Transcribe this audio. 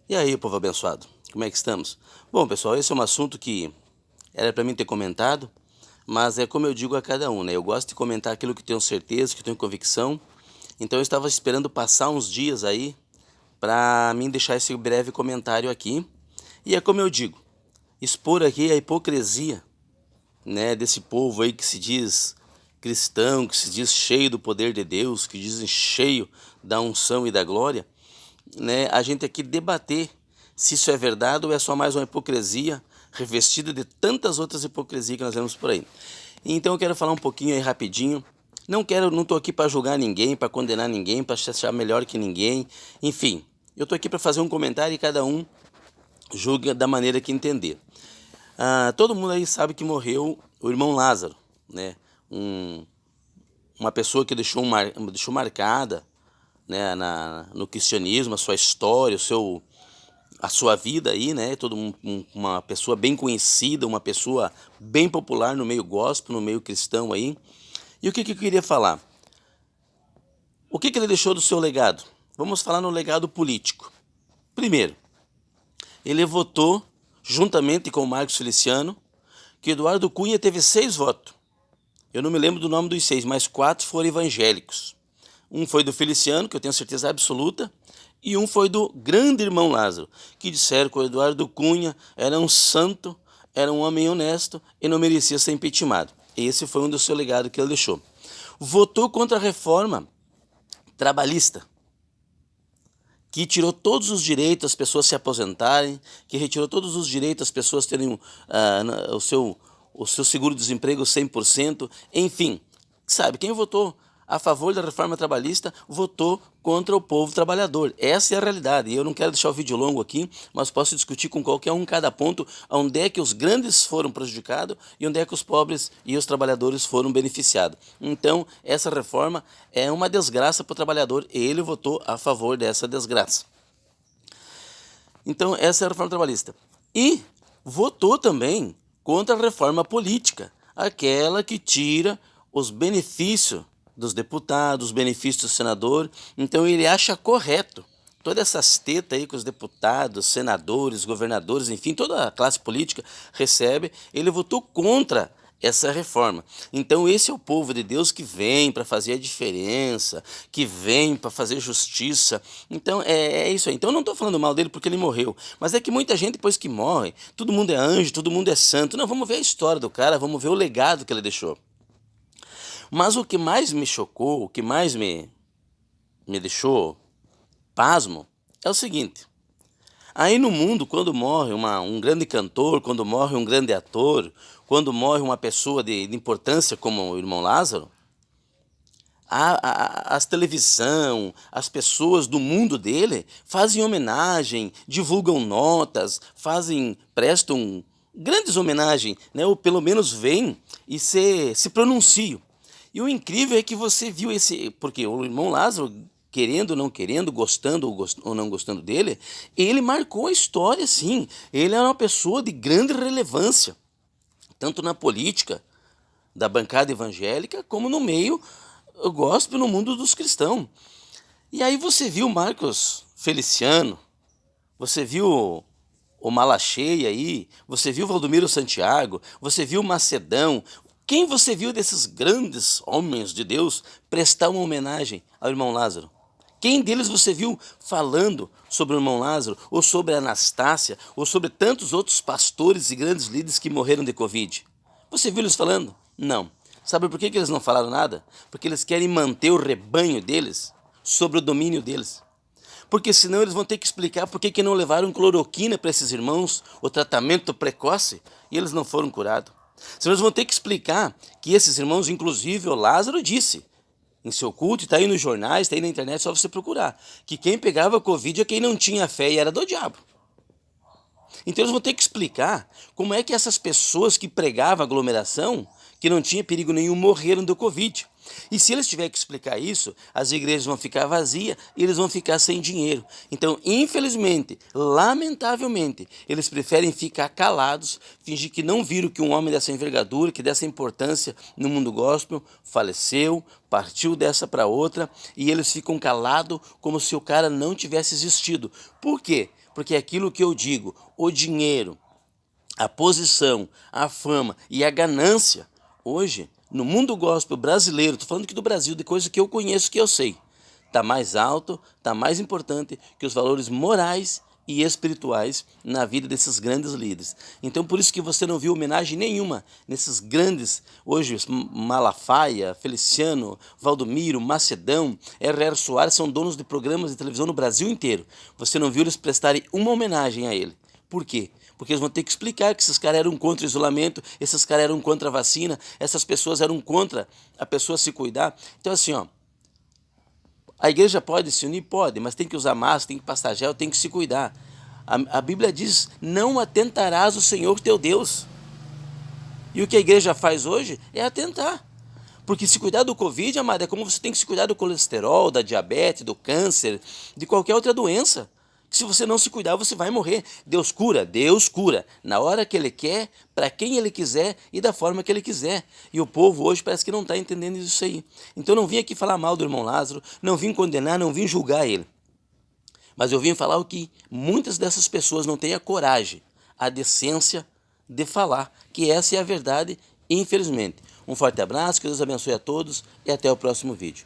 E aí, povo abençoado, como é que estamos? Bom, pessoal, esse é um assunto que era para mim ter comentado, mas é como eu digo a cada um, né? Eu gosto de comentar aquilo que tenho certeza, que tenho convicção. Então eu estava esperando passar uns dias aí para mim deixar esse breve comentário aqui. E é como eu digo, expor aqui a hipocrisia, né, desse povo aí que se diz cristão, que se diz cheio do poder de Deus, que dizem cheio da unção e da glória, né, a gente aqui debater se isso é verdade ou é só mais uma hipocrisia revestida de tantas outras hipocrisias que nós vemos por aí. Então eu quero falar um pouquinho aí rapidinho. Não estou aqui para julgar ninguém, para condenar ninguém, para se achar melhor que ninguém. Enfim, eu estou aqui para fazer um comentário e cada um julga da maneira que entender. Todo mundo aí sabe que morreu o irmão Lázaro, né? Uma pessoa que deixou marcada, né, no cristianismo, a sua história, a sua vida aí, né? Uma pessoa bem conhecida, uma pessoa bem popular no meio gospel, no meio cristão aí. E o que eu queria falar? O que ele deixou do seu legado? Vamos falar no legado político. Primeiro, ele votou, juntamente com o Marcos Feliciano, que Eduardo Cunha teve 6 votos. Eu não me lembro do nome dos 6, mas 4 foram evangélicos. Um foi do Feliciano, que eu tenho certeza absoluta, e um foi do grande irmão Lázaro, que disseram que o Eduardo Cunha era um santo, era um homem honesto e não merecia ser impeachmentado. Esse foi um do seu legado que ele deixou. Votou contra a reforma trabalhista, que tirou todos os direitos às pessoas se aposentarem, que retirou todos os direitos às pessoas terem o seu seguro-desemprego 100%, enfim. Sabe, quem votou a favor da reforma trabalhista votou contra o povo trabalhador. Essa é a realidade. E eu não quero deixar o vídeo longo aqui, mas posso discutir com qualquer um cada ponto onde é que os grandes foram prejudicados e onde é que os pobres e os trabalhadores foram beneficiados. Então, essa reforma é uma desgraça para o trabalhador e ele votou a favor dessa desgraça. Então, essa é a reforma trabalhista. E votou também contra a reforma política, aquela que tira os benefícios dos deputados, os benefícios do senador. Então, ele acha correto todas essas tetas aí que os deputados, senadores, governadores, enfim, toda a classe política recebe. Ele votou contra essa reforma. Então esse é o povo de Deus que vem para fazer a diferença, que vem para fazer justiça. Então é isso aí. Então eu não estou falando mal dele porque ele morreu, mas é que muita gente depois que morre, todo mundo é anjo, todo mundo é santo. Não, vamos ver a história do cara, vamos ver o legado que ele deixou. Mas o que mais me chocou, o que mais me deixou pasmo, é o seguinte. Aí no mundo, quando morre um grande cantor, quando morre um grande ator, quando morre uma pessoa de importância como o irmão Lázaro, as televisão, as pessoas do mundo dele fazem homenagem, divulgam notas, prestam grandes homenagens, né? Ou pelo menos vêm e se pronunciam. E o incrível é que você viu porque o irmão Lázaro, querendo ou não querendo, gostando ou não gostando dele, ele marcou a história, sim. Ele era uma pessoa de grande relevância, tanto na política da bancada evangélica, como no meio gospel, no mundo dos cristãos. E aí você viu Marcos Feliciano, você viu o Malacheia aí, você viu Valdomiro Santiago, você viu Macedão. Quem você viu desses grandes homens de Deus prestar uma homenagem ao irmão Lázaro? Quem deles você viu falando sobre o irmão Lázaro, ou sobre a Anastácia, ou sobre tantos outros pastores e grandes líderes que morreram de Covid? Você viu eles falando? Não. Sabe por que eles não falaram nada? Porque eles querem manter o rebanho deles sobre o domínio deles. Porque senão eles vão ter que explicar por que não levaram cloroquina para esses irmãos, o tratamento precoce, e eles não foram curados. Senão eles vão ter que explicar que esses irmãos, inclusive o Lázaro disse, em seu culto, está aí nos jornais, está aí na internet, só você procurar, que quem pegava Covid é quem não tinha fé e era do diabo. Então eles vão ter que explicar como é que essas pessoas que pregavam aglomeração, que não tinha perigo nenhum, morreram do Covid. E se eles tiverem que explicar isso, as igrejas vão ficar vazias e eles vão ficar sem dinheiro. Então, infelizmente, lamentavelmente, eles preferem ficar calados, fingir que não viram que um homem dessa envergadura, que dessa importância no mundo gospel, faleceu, partiu dessa para outra, e eles ficam calados como se o cara não tivesse existido. Por quê? porque aquilo que eu digo, o dinheiro, a posição, a fama e a ganância, hoje, no mundo gospel brasileiro, estou falando aqui do Brasil, de coisa que eu conheço, que eu sei, está mais alto, está mais importante que os valores morais e espirituais na vida desses grandes líderes. Então por isso que você não viu homenagem nenhuma nesses grandes, hoje Malafaia, Feliciano, Valdomiro, Macedão, R.R. Soares são donos de programas de televisão no Brasil inteiro. Você não viu eles prestarem uma homenagem a ele. Por quê? Porque eles vão ter que explicar que esses caras eram contra o isolamento, esses caras eram contra a vacina, essas pessoas eram contra a pessoa se cuidar. Então assim, ó, a igreja pode se unir? Pode, mas tem que usar máscara, tem que passar gel, tem que se cuidar. A Bíblia diz, não atentarás o Senhor teu Deus. E o que a igreja faz hoje é atentar. Porque se cuidar do Covid, amado, é como você tem que se cuidar do colesterol, da diabetes, do câncer, de qualquer outra doença. Se você não se cuidar, você vai morrer. Deus cura, na hora que Ele quer, para quem Ele quiser e da forma que Ele quiser. E o povo hoje parece que não está entendendo isso aí. Então eu não vim aqui falar mal do irmão Lázaro, não vim condenar, não vim julgar ele. Mas eu vim falar o que muitas dessas pessoas não têm a coragem, a decência de falar, que essa é a verdade, infelizmente. Um forte abraço, que Deus abençoe a todos e até o próximo vídeo.